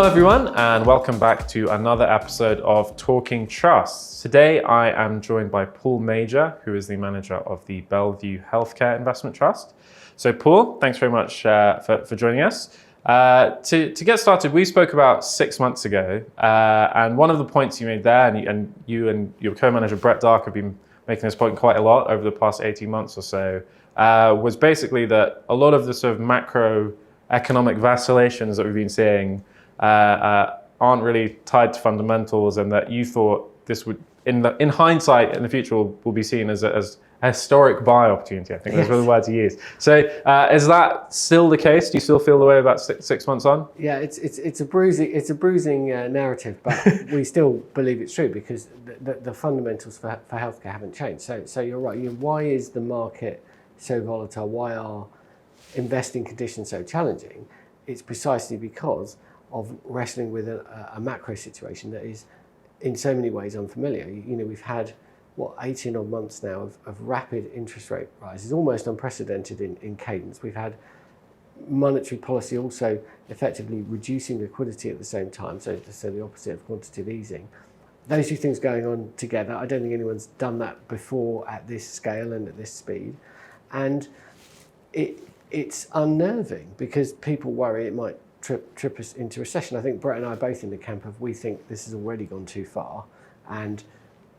Hello everyone and welcome back to another episode of Talking Trusts. Today I am joined by Paul Major, who is the manager of the Bellevue Healthcare Investment Trust. So Paul, thanks very much for joining us. To get started, we spoke about 6 months ago and one of the points you made there, and you and your co-manager Brett Dark have been making this point quite a lot over the past 18 months or so, was basically that a lot of the sort of macroeconomic vacillations that we've been seeing aren't really tied to fundamentals, and that you thought this would, in hindsight, in the future, will be seen as a historic buy opportunity. I think those were the words you used. So is that still the case? Do you still feel the way about six months on? Yeah, it's a bruising narrative, but we still believe it's true because the fundamentals for healthcare haven't changed. So you're right. Why is the market so volatile? Why are investing conditions so challenging? It's precisely because of wrestling with a macro situation that is in so many ways unfamiliar. We've had 18 odd months now of rapid interest rate rises, almost unprecedented in cadence. We've had monetary policy also effectively reducing liquidity at the same time, so the opposite of quantitative easing. Those two things going on together, I don't think anyone's done that before at this scale and at this speed. And it's unnerving because people worry it might trip us into recession. I think Brett and I are both in the camp of we think this has already gone too far, and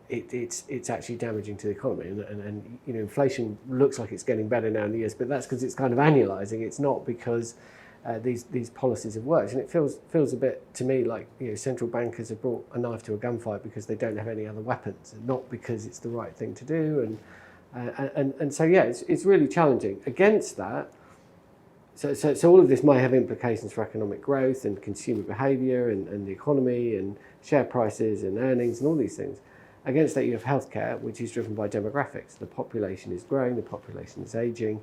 it's actually damaging to the economy. And inflation looks like it's getting better now in the years, but that's because it's kind of annualizing. It's not because these policies have worked. And it feels a bit to me like central bankers have brought a knife to a gunfight because they don't have any other weapons, and not because it's the right thing to do. And so yeah, it's really challenging. Against that. So all of this may have implications for economic growth and consumer behaviour and the economy and share prices and earnings and all these things. Against that, you have healthcare, which is driven by demographics. The population is growing, the population is ageing.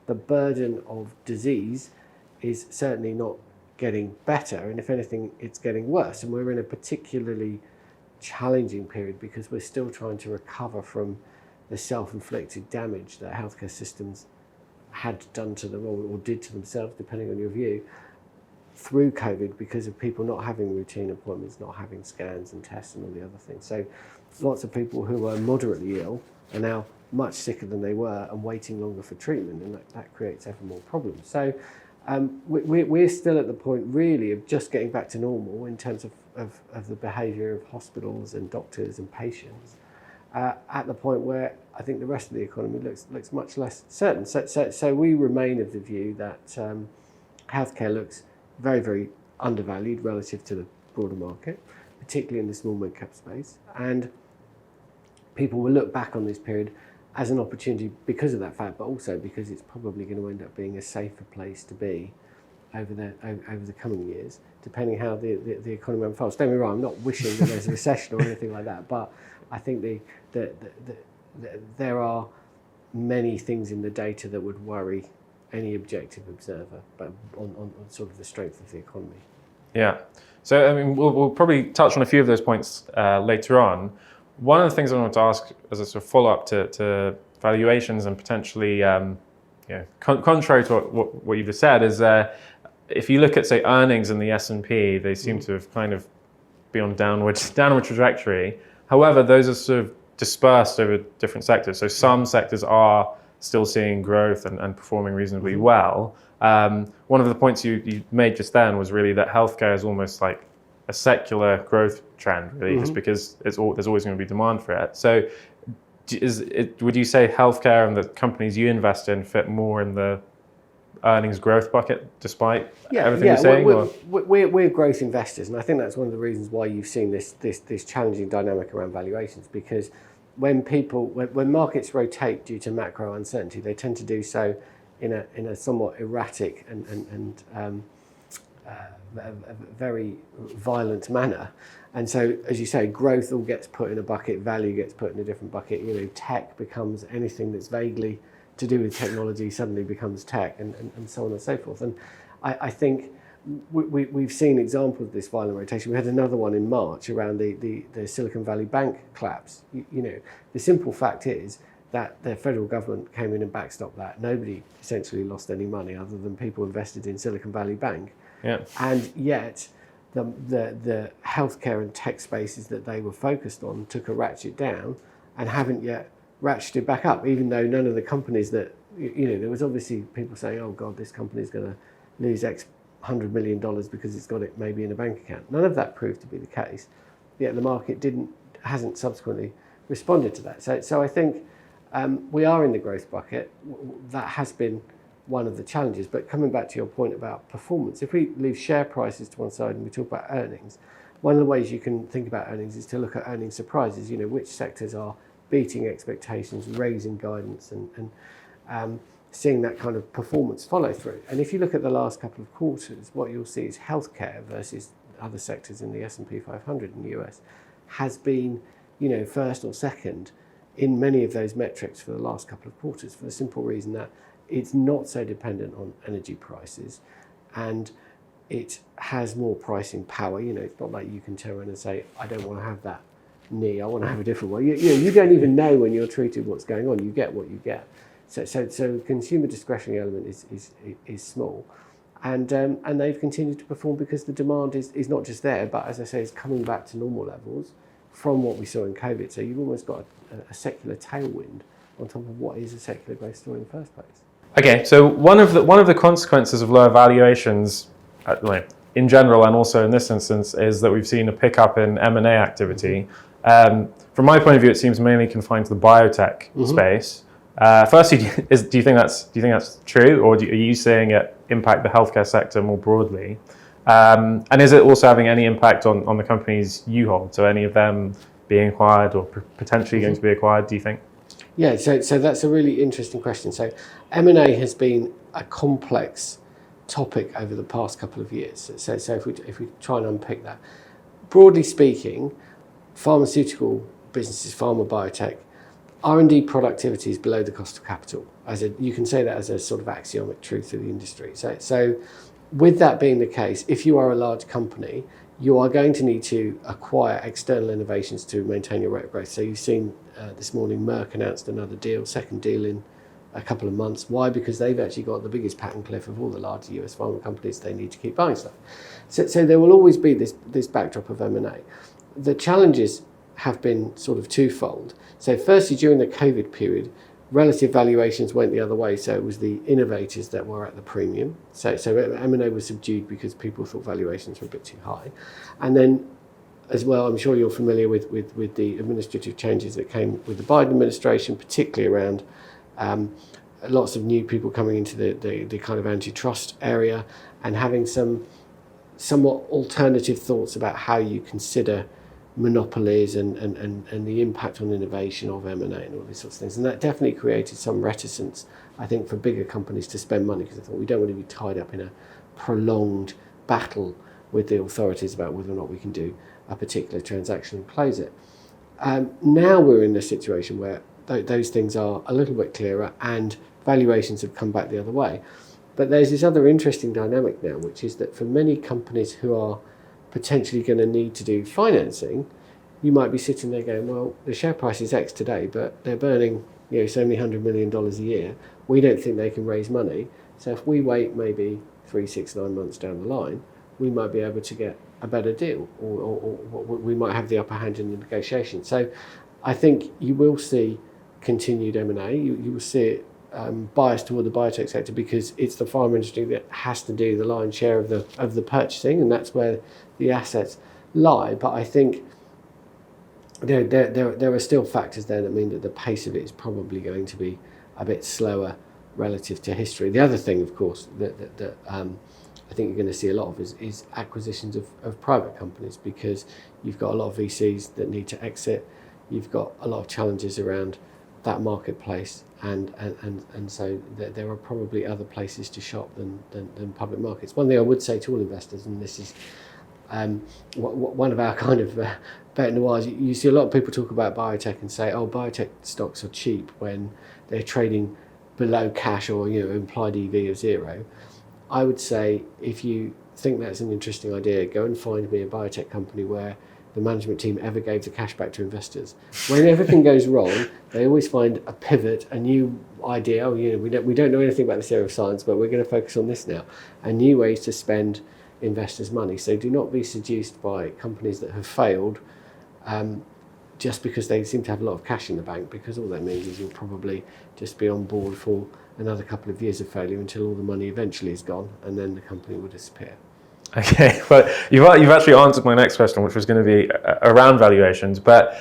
The burden of disease is certainly not getting better, and if anything, it's getting worse. And we're in a particularly challenging period because we're still trying to recover from the self-inflicted damage that healthcare systems had done to them or did to themselves, depending on your view, through COVID because of people not having routine appointments, not having scans and tests and all the other things. So lots of people who are moderately ill are now much sicker than they were and waiting longer for treatment, and that creates ever more problems. So we're still at the point really of just getting back to normal in terms of the behaviour of hospitals and doctors and patients. At the point where I think the rest of the economy looks much less certain. So we remain of the view that healthcare looks very, very undervalued relative to the broader market, particularly in the small mid-cap space. And people will look back on this period as an opportunity because of that fact, but also because it's probably going to end up being a safer place to be over the coming years, depending how the economy unfolds. Don't get me wrong, I'm not wishing that there's a recession or anything like that, but I think there are many things in the data that would worry any objective observer, but on sort of the strength of the economy. Yeah. So I mean, we'll probably touch on a few of those points later on. One of the things I want to ask as a sort of follow-up to valuations and potentially, contrary to what you've just said, is if you look at, say, earnings in the S&P, they seem to have kind of been on downward trajectory. However, those are sort of dispersed over different sectors. So some sectors are still seeing growth and performing reasonably well. One of the points you made just then was really that healthcare is almost like a secular growth trend, really, just because there's always going to be demand for it. So would you say healthcare and the companies you invest in fit more in the earnings growth bucket, despite everything you're saying? We're growth investors, and I think that's one of the reasons why you've seen this challenging dynamic around valuations. Because when markets rotate due to macro uncertainty, they tend to do so in a somewhat erratic and a very violent manner. And so, as you say, growth all gets put in a bucket, value gets put in a different bucket. Tech becomes anything that's vaguely to do with technology suddenly becomes tech, and so on and so forth. And I think we've seen examples of this violent rotation. We had another one in March around the Silicon Valley Bank collapse. The simple fact is that the federal government came in and backstopped that. Nobody essentially lost any money other than people invested in Silicon Valley Bank. Yeah. And yet the healthcare and tech spaces that they were focused on took a ratchet down and haven't yet ratcheted back up, even though none of the companies that, there was obviously people saying, oh God, this company's going to lose X $100 million because it's got it maybe in a bank account. None of that proved to be the case, yet the market hasn't subsequently responded to that. So I think we are in the growth bucket. That has been one of the challenges. But coming back to your point about performance, if we leave share prices to one side and we talk about earnings, one of the ways you can think about earnings is to look at earnings surprises. Which sectors are beating expectations, raising guidance, and seeing that kind of performance follow through. And if you look at the last couple of quarters, what you'll see is healthcare versus other sectors in the S&P 500 in the US has been, first or second in many of those metrics for the last couple of quarters, for the simple reason that it's not so dependent on energy prices, and it has more pricing power. It's not like you can turn around and say, I don't want to have that knee, I want to have a different one. You don't even know when you're treated what's going on. You get what you get. So consumer discretionary element is small, and they've continued to perform because the demand is not just there, but as I say, is coming back to normal levels from what we saw in COVID. So you've almost got a secular tailwind on top of what is a secular growth story in the first place. Okay, so one of the consequences of lower valuations, in general and also in this instance, is that we've seen a pickup in M&A activity. From my point of view, it seems mainly confined to the biotech space. Firstly, do you think that's true, or are you seeing it impact the healthcare sector more broadly? And is it also having any impact on the companies you hold? So any of them being acquired or potentially going to be acquired, do you think? Yeah, so that's a really interesting question. So M&A has been a complex topic over the past couple of years. So if we try and unpick that, broadly speaking, pharmaceutical businesses, pharma, biotech, R&D productivity is below the cost of capital. You can say that as a sort of axiomatic truth of the industry. So with that being the case, if you are a large company, you are going to need to acquire external innovations to maintain your rate of growth. So you've seen this morning Merck announced another deal, second deal in a couple of months. Why? Because they've actually got the biggest patent cliff of all the large US pharma companies. They need to keep buying stuff. So there will always be this backdrop of M&A. The challenges have been sort of twofold. So firstly, during the COVID period, relative valuations went the other way. So it was the innovators that were at the premium. So M&A was subdued because people thought valuations were a bit too high. And then as well, I'm sure you're familiar with the administrative changes that came with the Biden administration, particularly around lots of new people coming into the kind of antitrust area and having some somewhat alternative thoughts about how you consider monopolies and the impact on innovation of M&A and all these sorts of things. And that definitely created some reticence, I think, for bigger companies to spend money, because they thought we don't want to be tied up in a prolonged battle with the authorities about whether or not we can do a particular transaction and close it. Now we're in a situation where those things are a little bit clearer and valuations have come back the other way. But there's this other interesting dynamic now, which is that for many companies who are potentially going to need to do financing, you might be sitting there going, well, the share price is X today, but they're burning so many $100 million a year. We don't think they can raise money. So if we wait maybe 3, 6, 9 months down the line, we might be able to get a better deal, or we might have the upper hand in the negotiation. So I think you will see continued M&A. You will see it biased toward the biotech sector because it's the pharma industry that has to do the lion's share of the purchasing, and that's where the assets lie. But I think there are still factors there that mean that the pace of it is probably going to be a bit slower relative to history. The other thing, of course, that I think you're going to see a lot of is acquisitions of private companies, because you've got a lot of VCs that need to exit. You've got a lot of challenges around that marketplace, and so there are probably other places to shop than public markets. One thing I would say to all investors, and this is one of our kind of bet noirs, you see a lot of people talk about biotech and say, oh, biotech stocks are cheap when they're trading below cash or implied EV of 0. I would say, if you think that's an interesting idea, go and find me a biotech company where the management team ever gave the cash back to investors. When everything goes wrong, they always find a pivot, a new idea. We don't know anything about this area of science, but we're going to focus on this now. And new ways to spend investors' money. So do not be seduced by companies that have failed just because they seem to have a lot of cash in the bank, because all that means is you'll probably just be on board for another couple of years of failure until all the money eventually is gone, and then the company will disappear. Okay, well, you've actually answered my next question, which was going to be around valuations. But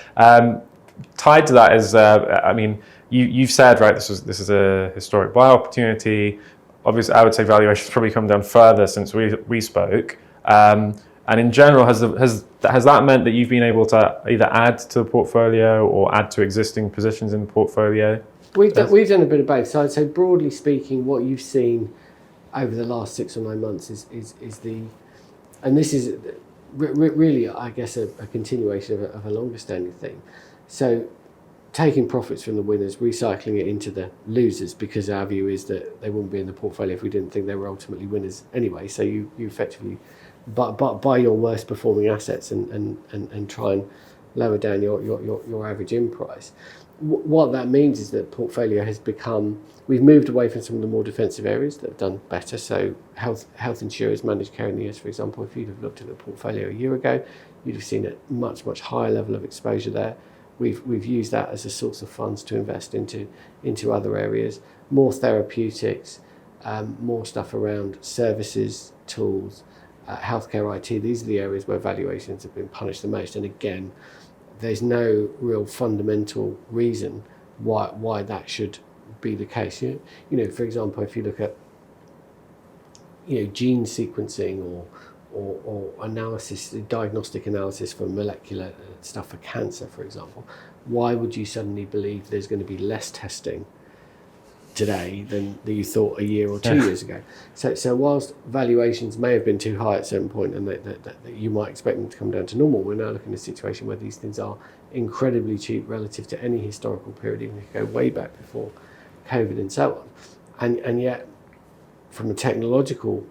tied to that is, I mean, you've said, right, this is a historic buy opportunity. Obviously, I would say valuations probably come down further since we spoke. And in general, has that meant that you've been able to either add to the portfolio or add to existing positions in the portfolio? We've done a bit of both. So I'd say, broadly speaking, what you've seen over the last 6 or 9 months is the, and this is really, I guess, a continuation of a longer standing theme. So taking profits from the winners, recycling it into the losers, because our view is that they wouldn't be in the portfolio if we didn't think they were ultimately winners anyway. So you effectively buy your worst performing assets and try and lower down your average in price. What that means is that portfolio has become, we've moved away from some of the more defensive areas that have done better. So health insurers, managed care in the US, for example, if you'd have looked at the portfolio a year ago, you'd have seen a much higher level of exposure there. We've used that as a source of funds to invest into other areas, more therapeutics, more stuff around services, tools, healthcare IT. These are the areas where valuations have been punished the most. And again, there's no real fundamental reason why that should be the case. You know, for example, if you look at gene sequencing or analysis, diagnostic analysis for molecular stuff for cancer, for example, why would you suddenly believe there's going to be less testing today than you thought a year or 2 years ago? So whilst valuations may have been too high at a certain point and that you might expect them to come down to normal, we're now looking at a situation where these things are incredibly cheap relative to any historical period, even if you go way back before COVID and so on. And yet, from a technological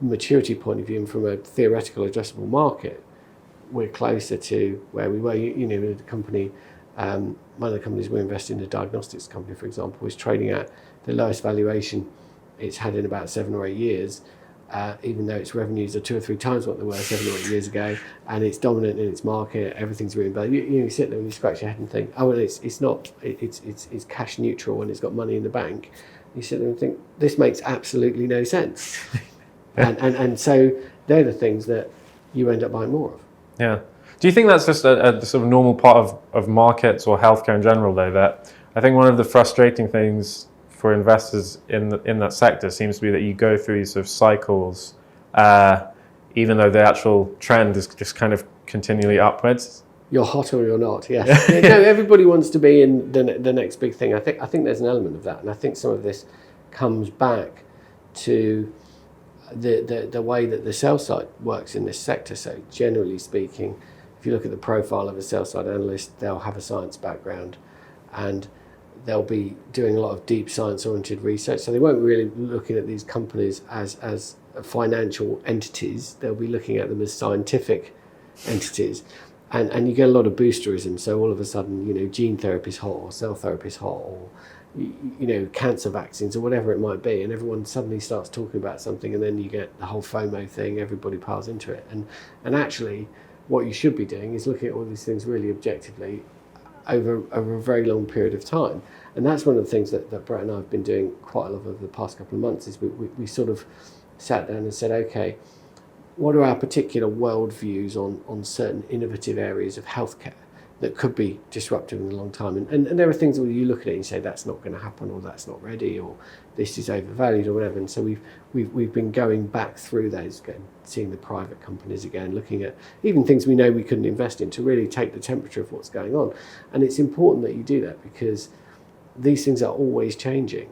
maturity point of view and from a theoretical addressable market, we're closer to where we were. The company, one of the companies we invested in, a diagnostics company, for example, was trading at the lowest valuation it's had in about 7 or 8 years, even though its revenues are 2 or 3 times what they were 7 or 8 years ago, and it's dominant in its market. Everything's really bad. You sit there and you scratch your head and think, oh well, it's not. It's cash neutral and it's got money in the bank. You sit there and think, this makes absolutely no sense. And so they're the things that you end up buying more of. Yeah. Do you think that's just a sort of normal part of markets or healthcare in general, though? That I think one of the frustrating things for investors in that sector seems to be that you go through these sort of cycles, even though the actual trend is just kind of continually upwards. You're hot or you're not, yes. No, everybody wants to be in the next big thing. I think there's an element of that, and I think some of this comes back to the way that the sell side works in this sector. So generally speaking, if you look at the profile of a sell side analyst, they'll have a science background and they'll be doing a lot of deep science oriented research. So they won't really be looking at these companies as financial entities. They'll be looking at them as scientific entities. And you get a lot of boosterism. So all of a sudden, gene therapy is hot, or cell therapy is hot, or cancer vaccines, or whatever it might be, and everyone suddenly starts talking about something, and then you get the whole FOMO thing. Everybody piles into it, and actually, what you should be doing is looking at all these things really objectively over a very long period of time. And that's one of the things that Brett and I have been doing quite a lot over the past couple of months. Is we sort of sat down and said, okay, what are our particular worldviews on certain innovative areas of healthcare that could be disruptive in a long time? And there are things where you look at it and you say, that's not going to happen, or that's not ready, or this is overvalued, or whatever. And so we've been going back through those, seeing the private companies again, looking at even things we know we couldn't invest in, to really take the temperature of what's going on. And it's important that you do that, because these things are always changing,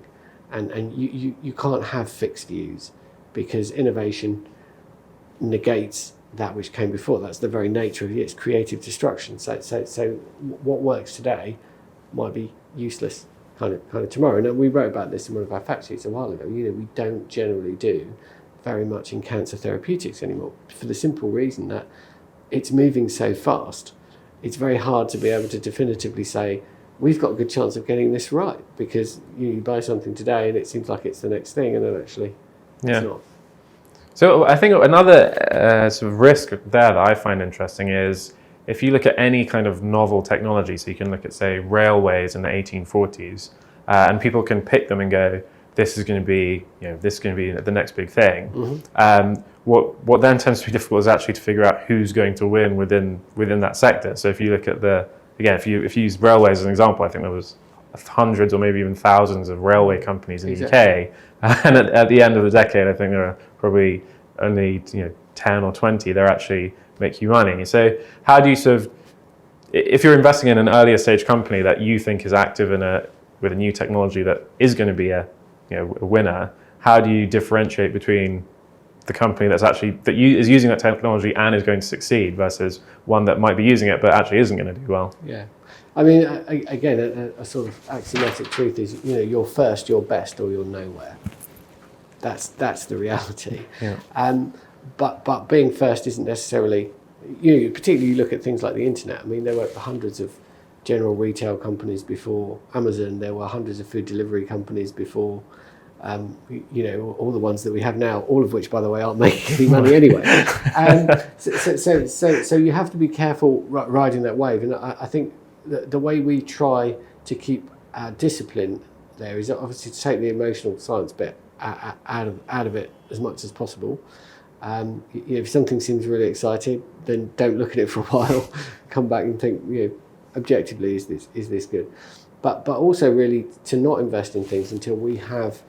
and you can't have fixed views, because innovation negates that which came before. That's the very nature of it. It's creative destruction. So what works today might be useless kind of tomorrow. And we wrote about this in one of our fact sheets a while ago. We don't generally do very much in cancer therapeutics anymore, for the simple reason that it's moving so fast. It's very hard to be able to definitively say, we've got a good chance of getting this right, because you buy something today and it seems like it's the next thing, and then actually it's not. So I think another sort of risk there that I find interesting is if you look at any kind of novel technology, so you can look at, say, railways in the 1840s, and people can pick them and go, this is going to be, this is going to be the next big thing. Mm-hmm. What then tends to be difficult is actually to figure out who's going to win within that sector. So if you look at if you use railways as an example, I think there was hundreds or maybe even thousands of railway companies in the UK, and at the end of the decade, I think there are probably only 10 or 20 that actually make you money. So how do you sort of, if you're investing in an earlier stage company that you think is active with a new technology that is going to be a winner, how do you differentiate between the company is using that technology and is going to succeed versus one that might be using it but actually isn't going to do well? Yeah. I mean, again, a sort of axiomatic truth is, you're first, you're best, or you're nowhere. That's the reality. Yeah. But being first isn't necessarily, particularly you look at things like the internet. I mean, there were hundreds of general retail companies before Amazon. There were hundreds of food delivery companies before, all the ones that we have now, all of which, by the way, aren't making any money anyway. So you have to be careful riding that wave. And I think the way we try to keep our discipline there is obviously to take the emotional science bit out of it as much as possible. If something seems really exciting, then don't look at it for a while. Come back and think, objectively, is this good? But also really to not invest in things until we have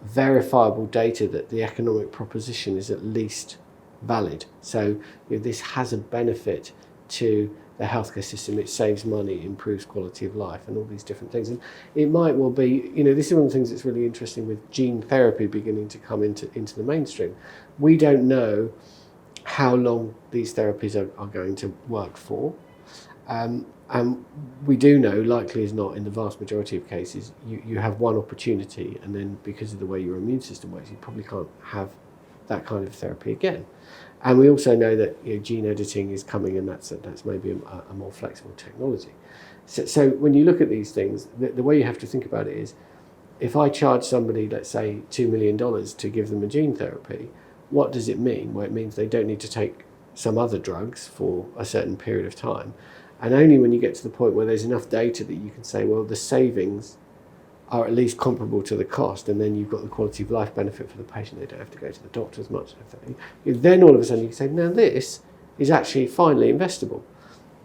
verifiable data that the economic proposition is at least valid. So this has a benefit to the healthcare system. It saves money, improves quality of life, and all these different things. And it might well be, this is one of the things that's really interesting with gene therapy beginning to come into the mainstream. We don't know how long these therapies are going to work for. And we do know, likely as not, in the vast majority of cases, you have one opportunity, and then because of the way your immune system works, you probably can't have that kind of therapy again. And we also know that gene editing is coming, and that's maybe a more flexible technology. So when you look at these things, the way you have to think about it is, if I charge somebody, let's say, $2 million to give them a gene therapy, what does it mean? Well, it means they don't need to take some other drugs for a certain period of time. And only when you get to the point where there's enough data that you can say, well, the savings are at least comparable to the cost, and then you've got the quality of life benefit for the patient. They don't have to go to the doctor as much. Then all of a sudden you can say, now this is actually finally investable.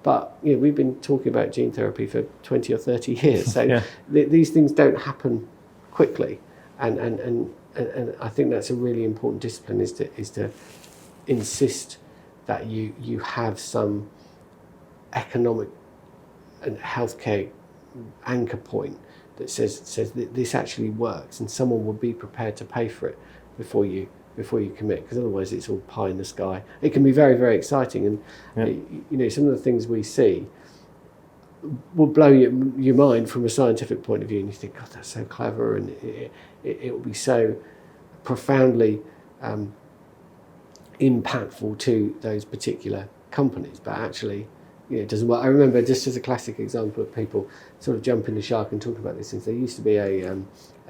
But we've been talking about gene therapy for 20 or 30 years, so these things don't happen quickly. And I think that's a really important discipline, is to insist that you have some economic and healthcare anchor point that says that this actually works, and someone will be prepared to pay for it before you commit, because otherwise it's all pie in the sky. It can be very, very exciting, and some of the things we see will blow your mind from a scientific point of view, and you think, God, that's so clever, and it will be so profoundly impactful to those particular companies, but actually it doesn't work. I remember, just as a classic example of people sort of jumping the shark and talking about these things, there used to be a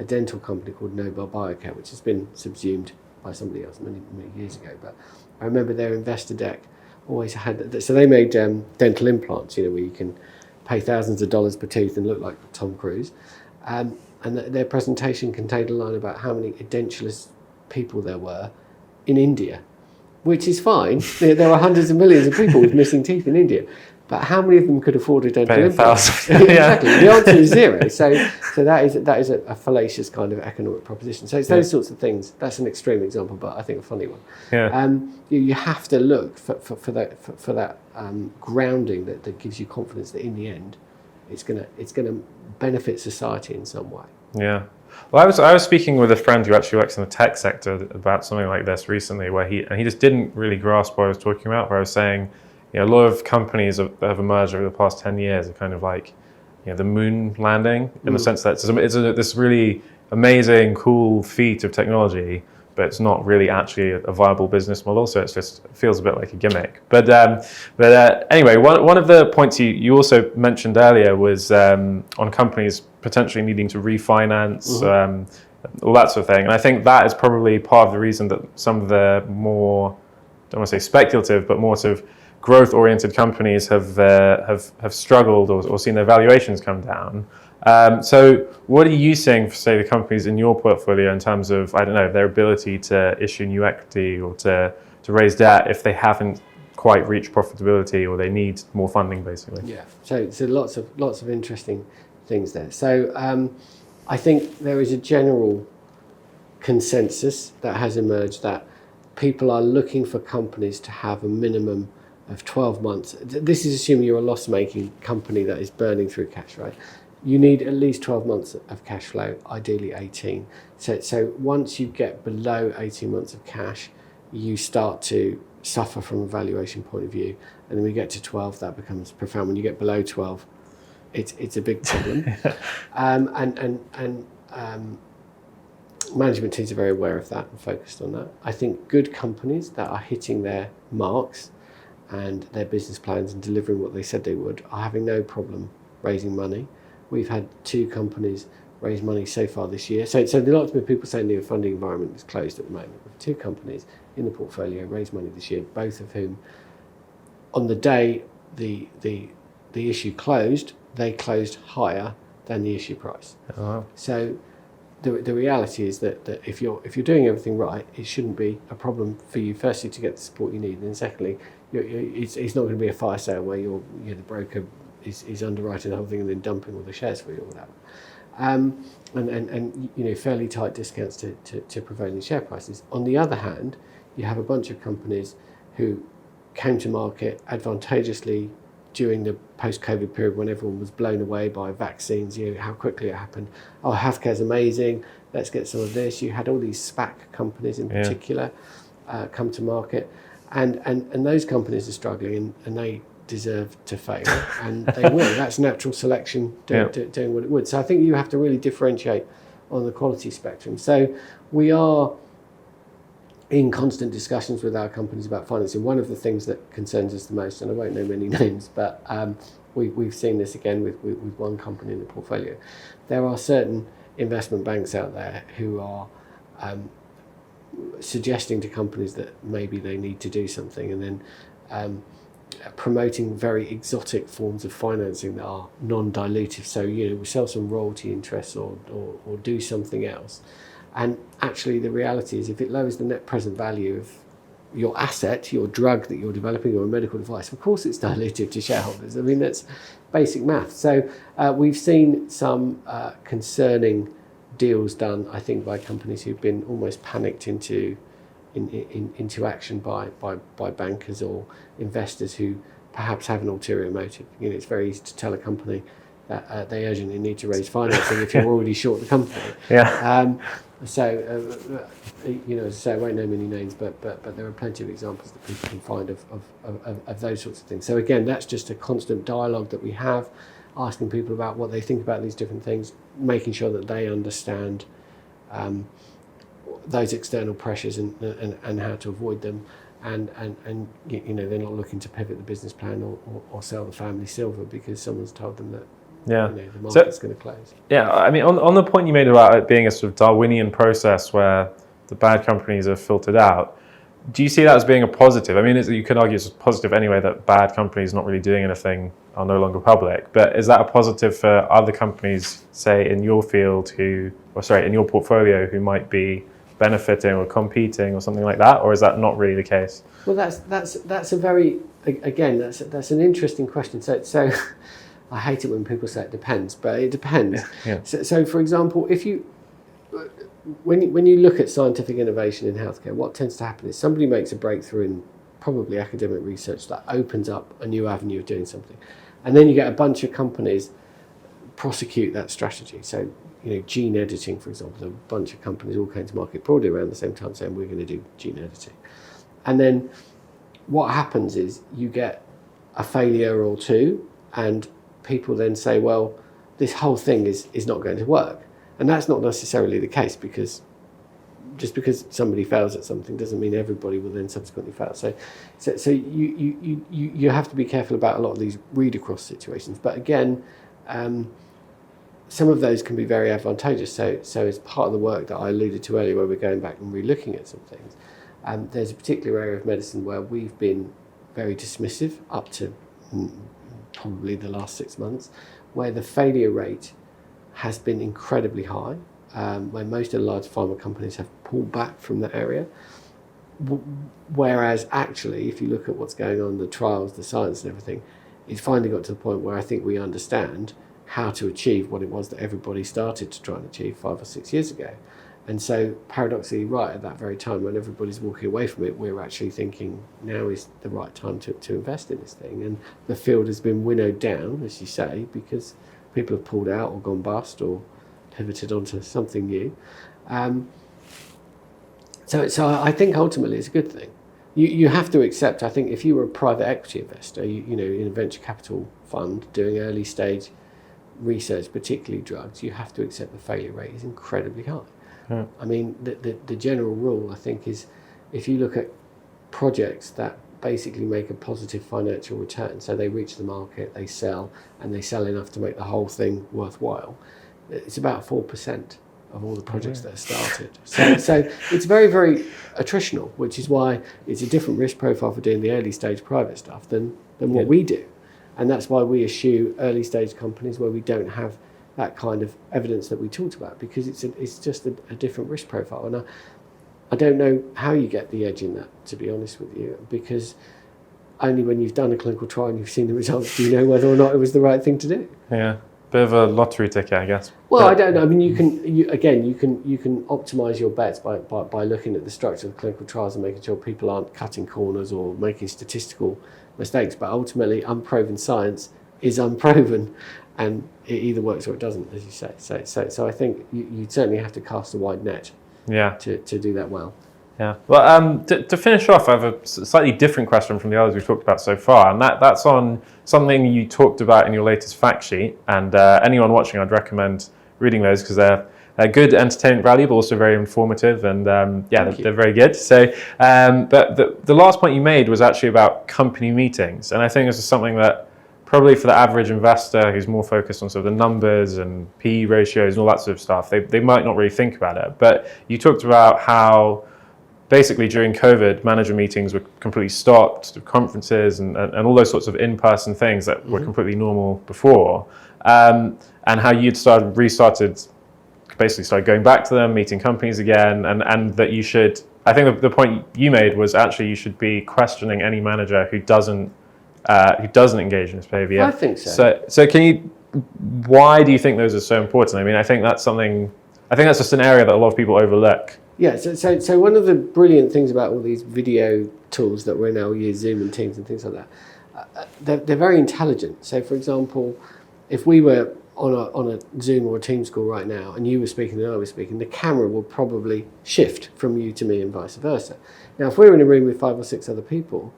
dental company called Nobel Biocare, which has been subsumed by somebody else many, many years ago. But I remember their investor deck always had, so they made dental implants, where you can pay thousands of dollars per tooth and look like Tom Cruise. And their presentation contained a line about how many edentulous people there were in India, which is fine. There are hundreds of millions of people with missing teeth in India. But how many of them could afford a dental implant? Exactly. The answer is zero. So that is a fallacious kind of economic proposition. So it's those sorts of things. That's an extreme example, but I think a funny one. Yeah. You have to look for that grounding that gives you confidence that in the end, it's gonna benefit society in some way. Yeah. Well, I was speaking with a friend who actually works in the tech sector about something like this recently, where he just didn't really grasp what I was talking about. Where I was saying, a lot of companies that have emerged over the past 10 years are kind of like, the moon landing, in the sense that it's this really amazing, cool feat of technology, but it's not really actually a viable business model. So it feels a bit like a gimmick. But anyway, one of the points you also mentioned earlier was on companies potentially needing to refinance all that sort of thing. And I think that is probably part of the reason that some of the more, I don't want to say speculative, but more sort of growth-oriented companies have struggled or seen their valuations come down. So what are you seeing for, say, the companies in your portfolio in terms of, I don't know, their ability to issue new equity or to raise debt if they haven't quite reached profitability or they need more funding, basically? Yeah, so lots of interesting things there. So I think there is a general consensus that has emerged that people are looking for companies to have a minimum of 12 months. This is assuming you're a loss-making company that is burning through cash, right? You need at least 12 months of cash flow, ideally 18. So once you get below 18 months of cash, you start to suffer from a valuation point of view. And then we get to 12, that becomes profound. When you get below 12, it's a big problem. Management teams are very aware of that and focused on that. I think good companies that are hitting their marks and their business plans and delivering what they said they would are having no problem raising money. We've had 2 companies raise money so far this year. So there are lots of people saying the funding environment is closed at the moment. 2 companies in the portfolio raised money this year, both of whom, on the day the issue closed, they closed higher than the issue price. Oh, wow. So the reality is that if you're doing everything right, it shouldn't be a problem for you. Firstly, to get the support you need, and secondly, it's not going to be a fire sale where the broker is underwriting the whole thing and then dumping all the shares for you or whatever. And fairly tight discounts to prevailing share prices. On the other hand, you have a bunch of companies who came to market advantageously during the post-COVID period when everyone was blown away by vaccines, how quickly it happened. Oh, healthcare's amazing, let's get some of this. You had all these SPAC companies in particular come to market, and those companies are struggling and they deserve to fail, and they will. That's natural selection doing what it would. So I think you have to really differentiate on the quality spectrum. So we are in constant discussions with our companies about financing. One of the things that concerns us the most, and I won't name any names, but we've seen this again with one company in the portfolio. There are certain investment banks out there who are suggesting to companies that maybe they need to do something, and then promoting very exotic forms of financing that are non-dilutive. So we sell some royalty interests or do something else. And actually the reality is if it lowers the net present value of your asset, your drug that you're developing or a medical device, of course it's dilutive to shareholders. I mean, that's basic math. So we've seen some concerning deals done, I think, by companies who've been almost panicked into action by bankers or investors who perhaps have an ulterior motive. It's very easy to tell a company that they urgently need to raise financing if you're already short the company. So as I say, I won't name any names, but there are plenty of examples that people can find of those sorts of things. So again, that's just a constant dialogue that we have, asking people about what they think about these different things, making sure that they understand those external pressures and how to avoid them, and they're not looking to pivot the business plan or sell the family silver because someone's told them that the market's going to close. Yeah, I mean, on the point you made about it being a sort of Darwinian process where the bad companies are filtered out, do you see that as being a positive? I mean, you could argue it's positive anyway that bad companies not really doing anything are no longer public, but is that a positive for other companies, say in your field in your portfolio who might be benefiting or competing or something like that, or is that not really the case? Well, that's a very, again, that's an interesting question. So I hate it when people say it depends, but it depends. So for example, when you look at scientific innovation in healthcare, what tends to happen is somebody makes a breakthrough in probably academic research that opens up a new avenue of doing something, and then you get a bunch of companies prosecute that strategy. So gene editing, for example, a bunch of companies all came to market broadly around the same time saying we're going to do gene editing, and then what happens is you get a failure or two, and people then say, well, this whole thing is not going to work. And that's not necessarily the case, because just because somebody fails at something doesn't mean everybody will then subsequently fail. So you have to be careful about a lot of these read-across situations. But again, some of those can be very advantageous. So as part of the work that I alluded to earlier, where we're going back and re-looking at some things, there's a particular area of medicine where we've been very dismissive up to probably the last 6 months, where the failure rate has been incredibly high, where most of the large pharma companies have pulled back from that area. Whereas actually, if you look at what's going on, the trials, the science and everything, it's finally got to the point where I think we understand how to achieve what it was that everybody started to try and achieve 5 or 6 years ago. And so paradoxically, right at that very time when everybody's walking away from it, we're actually thinking now is the right time to invest in this thing. And the field has been winnowed down, as you say, because people have pulled out or gone bust or pivoted onto something new. So I think ultimately it's a good thing. You have to accept, I think, if you were a private equity investor, you know, in a venture capital fund doing early stage research, particularly drugs, you have to accept the failure rate is incredibly high. Yeah. I mean, the general rule, I think, is if you look at projects that basically make a positive financial return, so they reach the market, they sell, and they sell enough to make the whole thing worthwhile, it's about 4% of all the projects that are started. So it's very, very attritional, which is why it's a different risk profile for doing the early stage private stuff than what we do. And that's why we eschew early stage companies where we don't have that kind of evidence that we talked about, because it's just a different risk profile. And I don't know how you get the edge in that, to be honest with you, because only when you've done a clinical trial and you've seen the results do you know whether or not it was the right thing to do. Yeah, bit of a lottery ticket, I guess. Well, I don't know. I mean, you can optimise your bets by looking at the structure of the clinical trials and making sure people aren't cutting corners or making statistical mistakes. But ultimately, unproven science is unproven, and it either works or it doesn't, as you say. So I think you certainly have to cast a wide net. Yeah. To do that well. Yeah. Well, to finish off, I have a slightly different question from the others we've talked about so far, and that's on something you talked about in your latest fact sheet. And anyone watching, I'd recommend reading those because they're good, entertainment value, but also very informative, and they're very good. So, but the last point you made was actually about company meetings, and I think this is something that probably for the average investor who's more focused on sort of the numbers and PE ratios and all that sort of stuff, they might not really think about it. But you talked about how basically during COVID, manager meetings were completely stopped, conferences and all those sorts of in-person things that were completely normal before, and how you'd started going back to them, meeting companies again, and that you should, I think the point you made was actually you should be questioning any manager who doesn't engage in this behavior. I think so. So why do you think those are so important? I mean, I think that's just an area that a lot of people overlook. Yeah, so one of the brilliant things about all these video tools that we're now using, Zoom and Teams and things like that, they're very intelligent. So for example, if we were on a Zoom or a Teams call right now and you were speaking and I was speaking, the camera will probably shift from you to me and vice versa. Now, if we're in a room with 5 or 6 other people,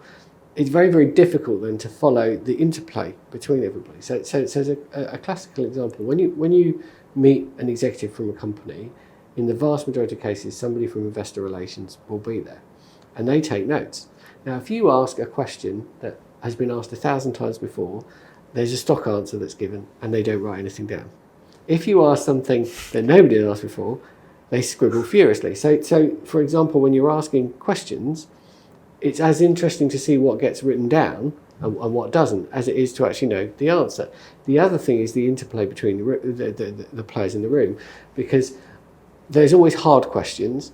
it's very, very difficult then to follow the interplay between everybody. So there's a classical example. When you meet an executive from a company, in the vast majority of cases, somebody from investor relations will be there, and they take notes. Now, if you ask a question that has been asked 1,000 times before, there's a stock answer that's given, and they don't write anything down. If you ask something that nobody had asked before, they scribble furiously. So for example, when you're asking questions, it's as interesting to see what gets written down and what doesn't as it is to actually know the answer. The other thing is the interplay between the players in the room, because there's always hard questions,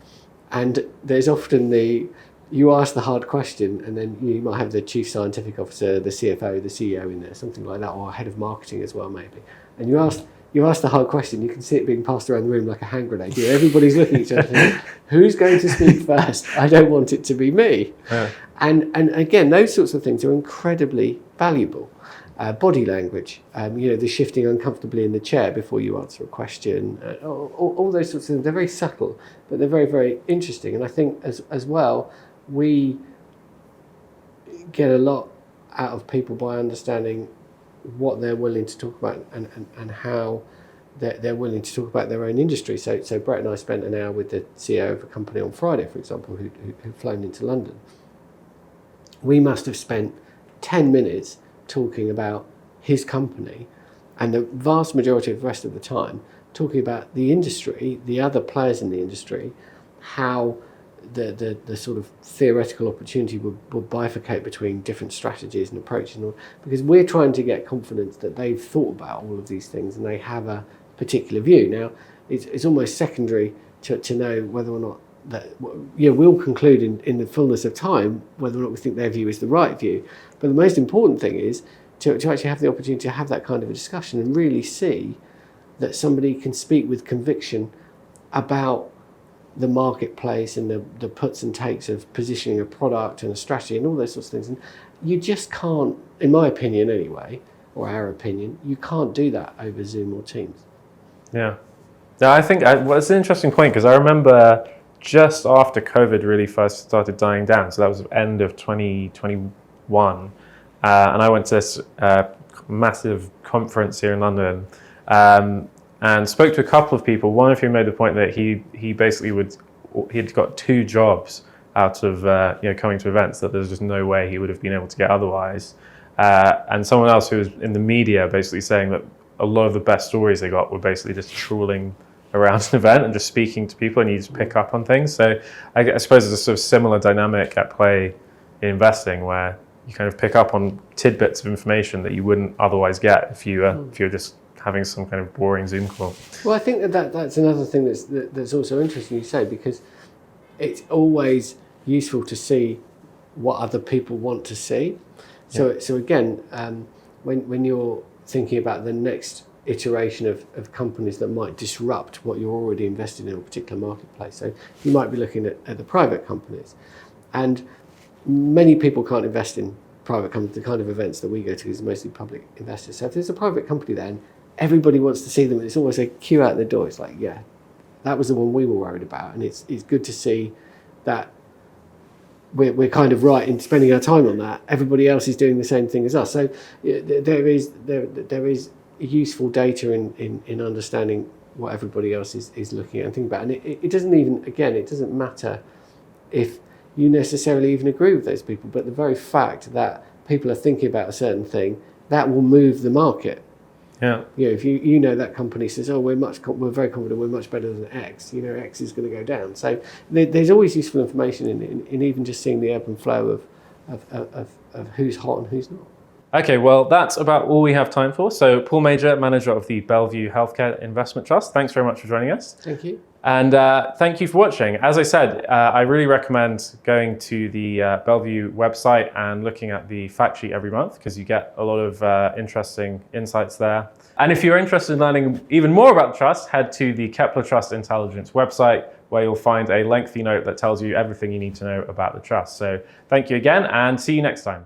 and there's often you ask the hard question and then you might have the chief scientific officer, the CFO, the CEO in there, something like that, or head of marketing as well maybe. And you ask the hard question, you can see it being passed around the room like a hand grenade. Everybody's looking at each other thinking, who's going to speak first? I don't want it to be me. Yeah. And again, those sorts of things are incredibly valuable. Body language, the shifting uncomfortably in the chair before you answer a question, all those sorts of things. They're very subtle, but they're very, very interesting. And I think as well, we get a lot out of people by understanding what they're willing to talk about and how they're willing to talk about their own industry. So Brett and I spent an hour with the CEO of a company on Friday, for example, who'd flown into London. We must have spent 10 minutes talking about his company and the vast majority of the rest of the time talking about the industry, the other players in the industry, how the sort of theoretical opportunity will bifurcate between different strategies and approaches, because we're trying to get confidence that they've thought about all of these things and they have a particular view. Now, it's almost secondary to know whether or not that, we'll conclude in the fullness of time whether or not we think their view is the right view. But the most important thing is to actually have the opportunity to have that kind of a discussion and really see that somebody can speak with conviction about the marketplace and the puts and takes of positioning a product and a strategy and all those sorts of things. And you just can't, in my opinion anyway, or our opinion, you can't do that over Zoom or Teams. Yeah. Yeah, I think well, it's an interesting point, because I remember just after COVID really first started dying down, so that was the end of 2021, and I went to this massive conference here in London, and spoke to a couple of people, one of whom made the point that he basically he'd got 2 jobs out of coming to events, that there's just no way he would have been able to get otherwise. And someone else who was in the media basically saying that a lot of the best stories they got were basically just trawling around an event and just speaking to people, and you just pick up on things. So I suppose there's a sort of similar dynamic at play in investing, where you kind of pick up on tidbits of information that you wouldn't otherwise get if you're just having some kind of boring Zoom call. Well, I think that's another thing that's also interesting you say, because it's always useful to see what other people want to see. So again, when you're thinking about the next iteration of companies that might disrupt what you're already invested in a particular marketplace, so you might be looking at the private companies, and many people can't invest in private companies. The kind of events that we go to is mostly public investors. So if there's a private company there and everybody wants to see them, and it's almost a queue out the door, it's like, yeah, that was the one we were worried about, and it's good to see that we're kind of right in spending our time on that. Everybody else is doing the same thing as us. So there is useful data in understanding what everybody else is looking at and thinking about. And it doesn't even, again, it doesn't matter if you necessarily even agree with those people, but the very fact that people are thinking about a certain thing, that will move the market. Yeah. If you know that company says, oh, we're very confident, we're much better than X, X is going to go down. So there's always useful information in even just seeing the ebb and flow of who's hot and who's not. Okay, well, that's about all we have time for. So Paul Major, manager of the Bellevue Healthcare Investment Trust, thanks very much for joining us. Thank you. And thank you for watching. As I said, I really recommend going to the Bellevue website and looking at the fact sheet every month, because you get a lot of interesting insights there. And if you're interested in learning even more about the trust, head to the Kepler Trust Intelligence website, where you'll find a lengthy note that tells you everything you need to know about the trust. So thank you again, and see you next time.